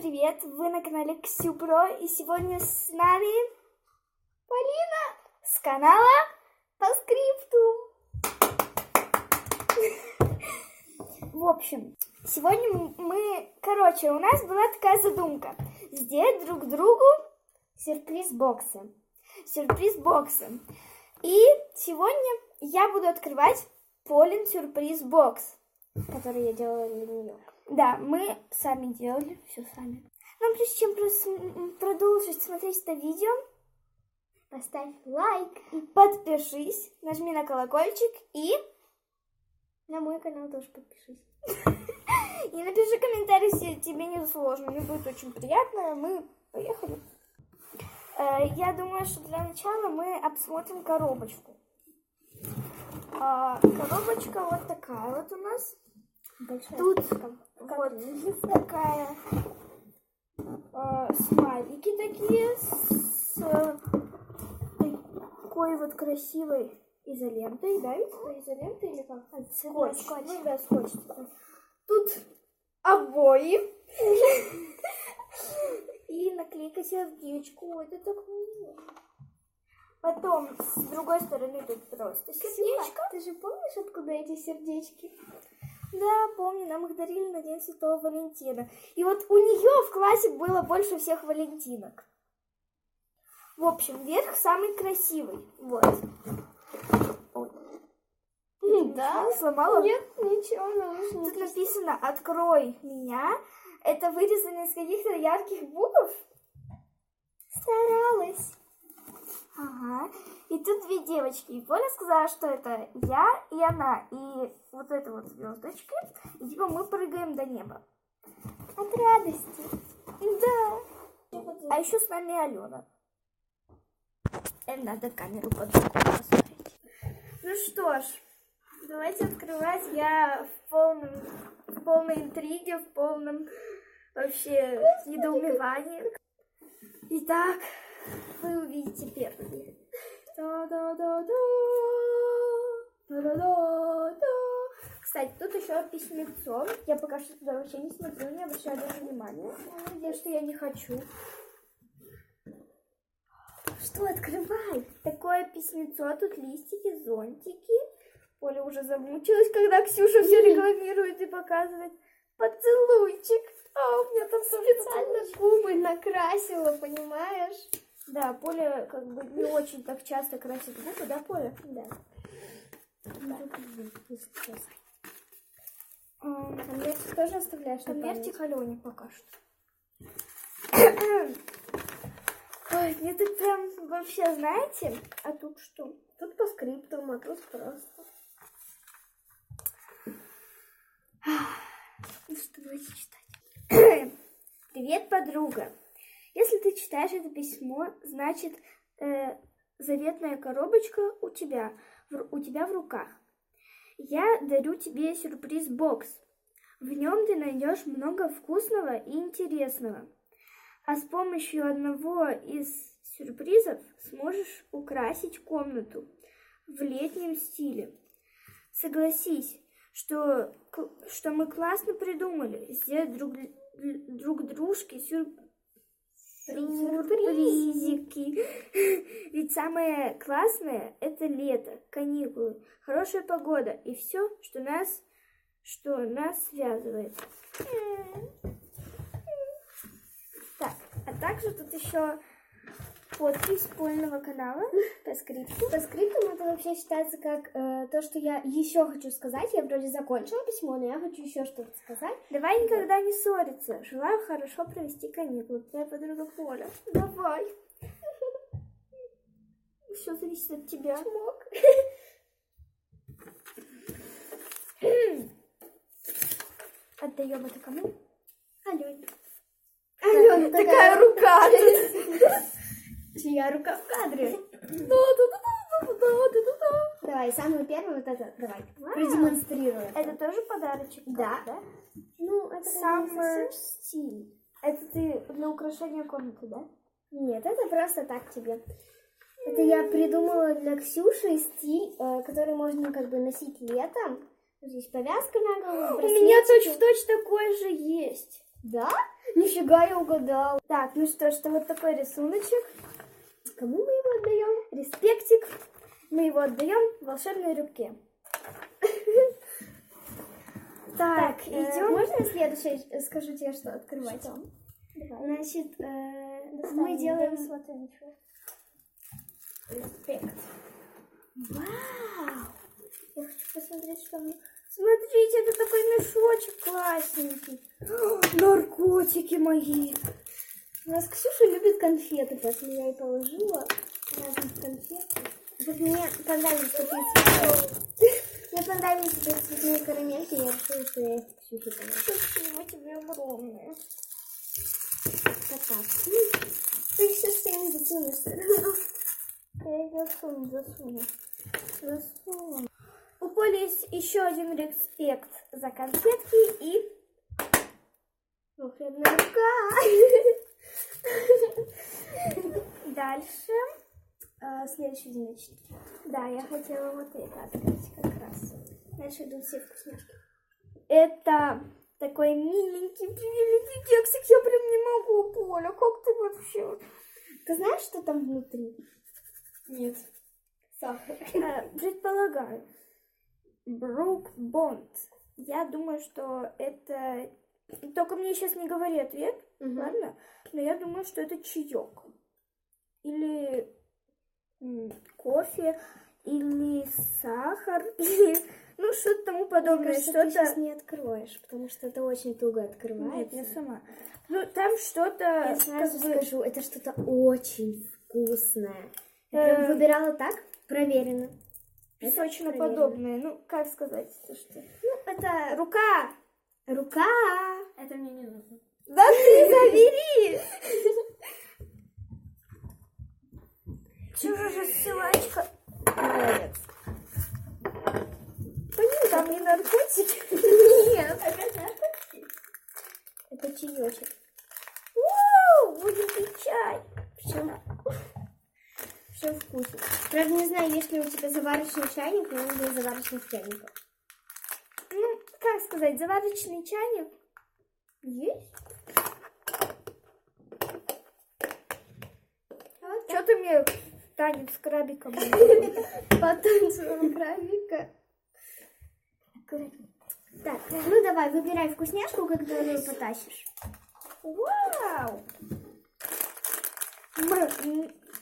привет! Вы на канале Ксюпро, и сегодня с нами Полина с канала По скрипту. В общем, сегодня у нас была такая задумка сделать друг другу сюрприз-боксы. И сегодня я буду открывать Полин сюрприз-бокс, который я делала для нее. Да, мы сами делали, все сами. Но прежде чем продолжить смотреть это видео, поставь лайк и подпишись, нажми на колокольчик и на мой канал тоже подпишись. И напиши комментарий, если тебе не сложно, мне будет очень приятно. Мы поехали. Я думаю, что для начала мы обсмотрим коробочку. Коробочка вот такая вот у нас. Большая. Тут вот такая смайлики такие с такой вот красивой изолентой, да? Изолента или как? Скотч. Ну да, скотч. Тут обои. И наклейка сердечку. Это так мило. Потом с другой стороны тут просто сердечко. Ты же помнишь, откуда эти сердечки? Да, помню, нам их дарили на День Святого Валентина. И вот у нее в классе было больше всех валентинок. В общем, верх самый красивый. Вот. Ой. Да? Сломала? Нет, ничего, наушники. Тут написано «Открой меня». Это вырезано из каких-то ярких букв. Старалась. Ага. И тут две девочки. И Поля сказала, что это я и она. И вот это вот звездочки. И типа мы прыгаем до неба. От радости. Да. А еще с нами Алена. Надо камеру под руку поставить. Ну что ж, давайте открывать. Я в полной интриге, в полном вообще недоумевании. Итак, вы увидите первый. Кстати, тут еще письмецо. Я пока что туда вообще не смотрю, не обращаю даже внимания. Надеюсь, что я не хочу. Что, открывай? Такое письмецо, тут листики, зонтики. Поля уже замучилась, когда Ксюша все рекламирует и показывает. Поцелуйчик. А у меня там специально губы накрасила, понимаешь? Да, Поля как бы не очень так часто красит губы, да, Поля? Да. Конвертик тоже оставляешь? Конвертик Алене пока что. Ой, мне тут прям вообще, знаете, а тут что? Тут по скриптам, а тут просто. Ну что, давайте читать. Привет, подруга. Если ты читаешь это письмо, значит, заветная коробочка у тебя в руках. Я дарю тебе сюрприз-бокс. В нем ты найдешь много вкусного и интересного. А с помощью одного из сюрпризов сможешь украсить комнату в летнем стиле. Согласись, что мы классно придумали сделать друг дружке сюрпризики. Ведь самое классное — это лето, каникулы, хорошая погода и все, что нас связывает. Так, а также тут еще подпись Полиного канала по скрипту. По скрипту это вообще считается как то, что я еще хочу сказать. Я вроде закончила письмо, но я хочу еще что-то сказать. Давай никогда не ссориться. Желаю хорошо провести каникулы. Твоя подруга Поля. Давай. Все зависит от тебя. Чмок. Отдаем это кому? Алене. Алена, такая рука. Чья рука в кадре? Давай, самую первую вот это, давай, продемонстрируй. Это тоже подарочек? Да. Ну, это Summer Style. Это ты для украшения комнаты, да? Нет, это просто так тебе. Это я придумала для Ксюши стиль, который можно как бы носить летом. Здесь повязка на голову, браслетики. У меня точь-в-точь такой же есть. Да? Нифига я угадал. Так, ну что ж, вот такой рисуночек. Кому мы его отдаем? Респектик. Мы его отдаем волшебной рыбке. Так, идем. Можно следующее скажу тебе, что открывать? Что? Давай. Значит, мы Мы делаем... смотри, ничего. Респект. Вау! Я хочу посмотреть, что мне... Смотрите, это такой мешочек классненький. Наркотики мои. У нас Ксюша любит конфеты, поэтому я ей положила разных конфет. Вот мне понравились такие цветные. Мне понравились такие цветные карамельки, я решила, что я их Ксюше положу. Спасибо тебе огромное. Вот так. Ты все с теми засунешься. Я их засуну. У Поли есть еще один респект за конфетки и... Волшебная рука. Дальше. Следующий, значит. Да, я хотела вот это открыть как раз. Дальше идут все вкусняшки. Это такой миленький, миленький кексик. Я прям не могу, Поля. Как ты вообще? Ты знаешь, что там внутри? Нет. Сахар. Предполагаю. Брук Бонд. Я думаю, что это... Только мне сейчас не говори ответ, ладно? Но я думаю, что это чаек. Или кофе, или сахар, или... Ну, что-то тому подобное. Мне кажется, ты сейчас не откроешь, потому что это очень туго открывается. Нет, я сама. Ну, там что-то... Я сразу скажу, это что-то очень вкусное. Я прям выбирала так, проверено. Песочно-подобное. Ну, как сказать? Что? Ну, это рука. Рука. Это мне не нужно. Да ты забери! Чужая же ссылочка. Молодец. Понятно, там не наркотики? Нет. Опять наркотики? Это чаечек. Будет пить чай. Все вкусно. Правда, не знаю, есть ли у тебя заварочный чайник, но у меня заварочных чайников. Ну, как сказать, заварочный чайник есть? Что ты мне танец крабика будешь? Потанцуем крабика. Так, ну давай, выбирай вкусняшку, которую потащишь. Вау!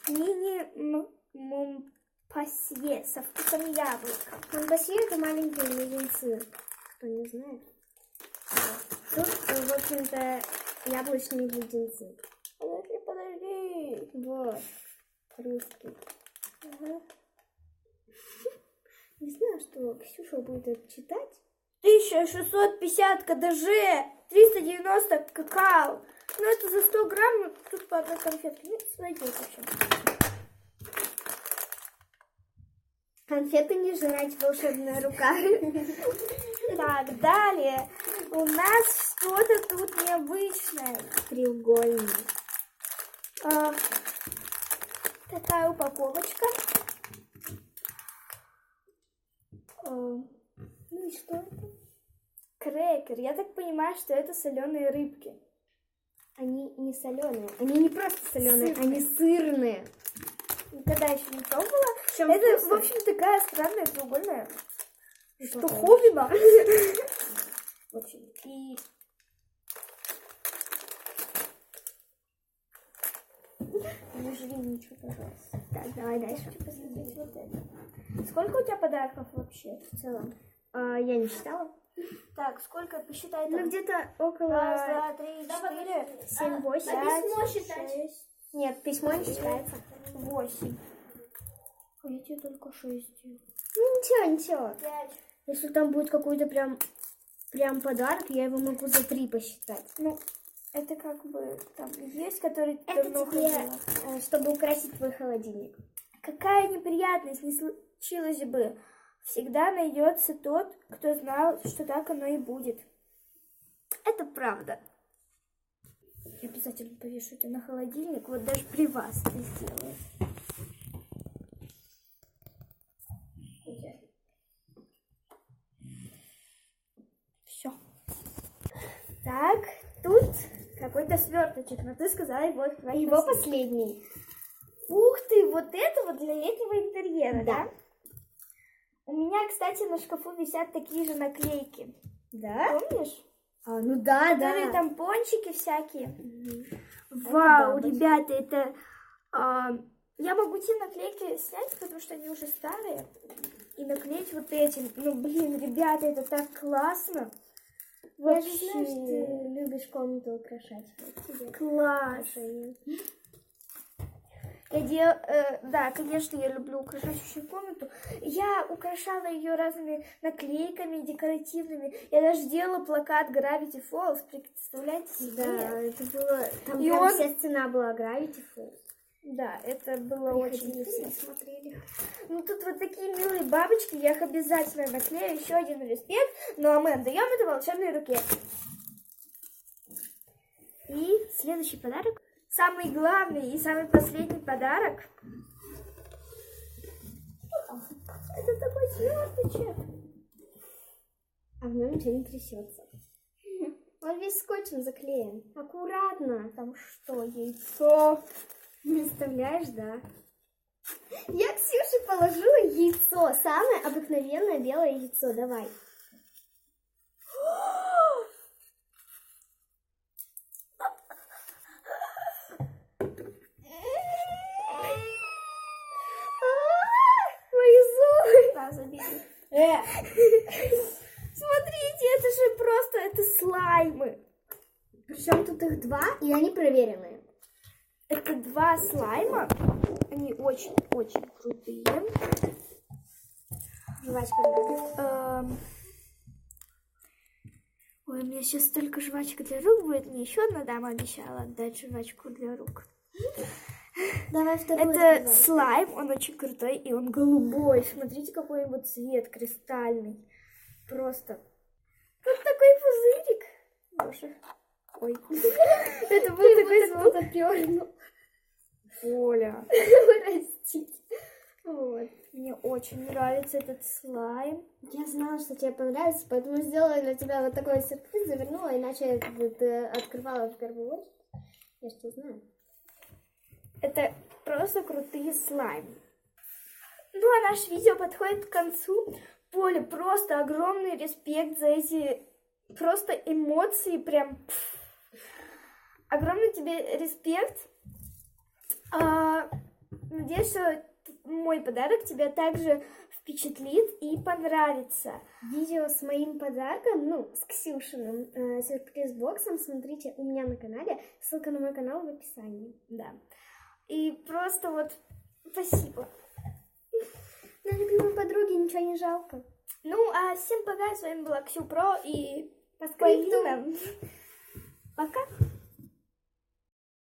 Мини-Монпасье со вкусом яблока. Монпасье — это маленькие леденцы. Кто не знает. Тут, в общем-то, яблочные леденцы. Подожди. Вот. Русский. Ага. Не знаю, что Ксюша будет это читать. 1650 КДЖ, 390 какао. Ну, это за 100 грамм, тут по одной конфетке. Ну, сойдет вообще. Конфеты не жрать, волшебная рука. Так, далее. У нас что-то тут необычное. Треугольник. Такая упаковочка. Ну и что это? Крекер. Я так понимаю, что это соленые рыбки. Они не соленые. Они не просто соленые, Сырные. они сырные. Никогда еще не пробовала. Чем Это, вкусно? в общем, такая странная треугольная Что штуковина. В общем, и... Не жри ничего, пожалуйста. Так, давай дальше. Хочу посмотреть вот это. Сколько у тебя подарков вообще в целом? Я не считала. Так, сколько? Посчитай. Ну, там. где-то около Раз, два, три, четыре, 7-8. пять, шесть, Нет, письмо не считается. 8. А я тебе только 6 делаю. Ну, ничего. 5. Если там будет какой-то прям подарок, я его могу за 3 посчитать. Ну, это как бы там есть, который Это давно тебе, хотела. чтобы украсить твой холодильник. Какая неприятность не случилась бы. Всегда найдется тот, кто знал, что так оно и будет. Это правда. Я обязательно повешу это на холодильник. Вот даже при вас это сделаю. Все. Так, тут это сверточек, но ты сказала его открывать. Его последний. Ух ты, вот это вот для летнего интерьера, Да. да? У меня, кстати, на шкафу висят такие же наклейки. Да? Помнишь? Ну да, Которые да. там пончики всякие. Это Вау, бабочки. ребята, это... я могу те наклейки снять, потому что они уже старые. И наклеить вот эти. Ну, блин, ребята, это так классно. Я же знаю, что ты любишь комнату украшать. Вот тебе Класс. украшение. Да, конечно, я люблю украшающую комнату. Я украшала ее разными наклейками декоративными. Я даже делала плакат Gravity Falls, представляете себе? Да, это было... Там И прям он- вся стена была Gravity Falls. Да, это было очень Приходили, весело. все смотрели. Ну, тут вот такие милые бабочки, я их обязательно наклею. Еще один респект. Ну, а мы отдаем это волшебной руке. И следующий подарок. Самый главный и самый последний подарок. Это такой сверточек. А в нем ничего не трясется. Он весь скотчем заклеен. Аккуратно. Там что, яйцо? Представляешь, да? Я Ксюше положила яйцо. Самое обыкновенное белое яйцо. Давай. Мои зубы. Да, забили. Смотрите, это же просто, это слаймы. Причем тут их два, и они проверенные. Это два слайма. Они очень-очень крутые. Жвачка, да? Ой, у меня сейчас только жвачка для рук будет. Мне еще одна дама обещала отдать жвачку для рук. Давай вторую. Это открывай. слайм, он очень крутой, и он голубой. Смотрите, какой его цвет, кристальный. Просто. Как такой пузырик. Боже. Ой. Это был такой звук. Кто-то пернул. Оля. Простите. Вот. Мне очень нравится этот слайм. Я знала, что тебе понравится, поэтому сделала для тебя вот такой сюрприз, завернула, иначе ты открывала в первую очередь. Я же тебя знаю. Это просто крутые слаймы. Ну, а наше видео подходит к концу. Поля, просто огромный респект за эти просто эмоции, прям... Огромный тебе респект. Надеюсь, что мой подарок тебя также впечатлит и понравится. Видео с моим подарком, ну, с Ксюшиным сюрприз-боксом, смотрите у меня на канале. Ссылка на мой канал в описании. Да. И просто вот спасибо. На любимой подруге ничего не жалко. Ну, а всем пока. С вами была Ксю Про и Полина. Полина. Пока.